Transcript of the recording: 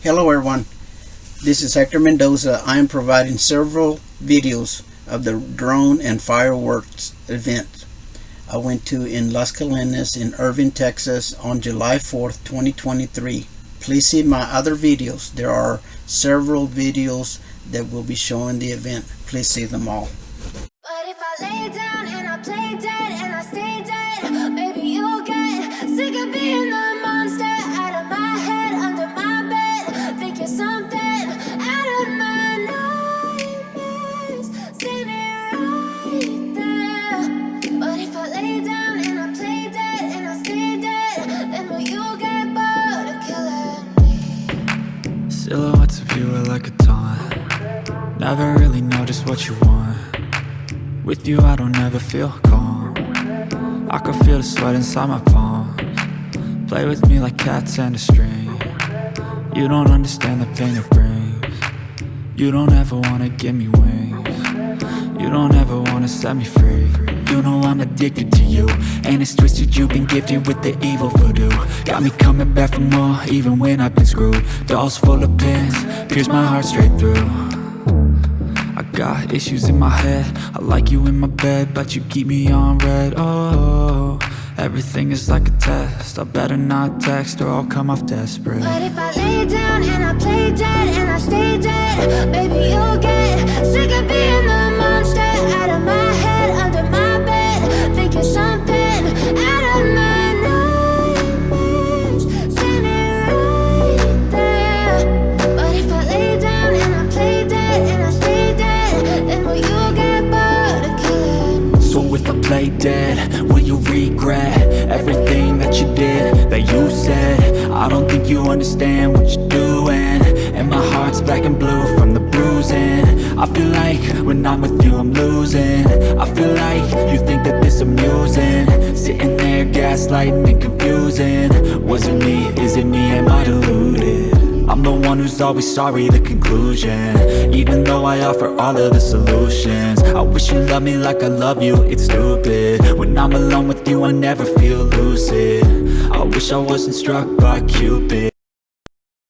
Hello everyone, this is Hector Mendoza. I am providing several videos of the drone and fireworks event I went to in Las Colinas in Irving, Texas on July 4th, 2023. Please see my other videos. There are several videos that will be showing the event. Please see them all. But if I lay down and I play dead and I stay dead, maybe you'll get sick of being the monster out of my head, under my bed, thinking something out of my nightmares, standing right there. But if I lay down and I play dead and I stay dead, then will you get bored of killing me? Silhouettes of you are like a taunt. Never really know just what you want. With you I don't ever feel calm. I can feel the sweat inside my palms. Play with me like cats and a string. You don't understand the pain it brings. You don't ever wanna give me wings. You don't ever wanna set me free. You know I'm addicted to you, and it's twisted, you've been gifted with the evil voodoo. Got me coming back for more, even when I've been screwed. Dolls full of pins, pierce my heart straight through. I got issues in my head, I like you in my bed, but you keep me on red. Oh, everything is like a test. I better not text or I'll come off desperate. But if I lay down and I play dead and I stay dead, baby you'll get sick of being the monster out of my head, under my bed, thinking something out of my nightmares, standing right there. But if I lay down and I play dead and I stay dead, then will you get bored of killing me? So if I play dead, will you regret everything that you did, that you said? I don't think you understand what you're doing, and my heart's black and blue from the bruising. I feel like when I'm with you I'm losing. I feel like you think that this amusing, sitting there gaslighting and confusing. Was it me? Is it me? Am I deluded? I'm the one who's always sorry, the conclusion, even though I offer all of the solutions. I wish you loved me like I love you, it's stupid. When I'm alone with you I never feel lucid. I wish I wasn't struck by Cupid.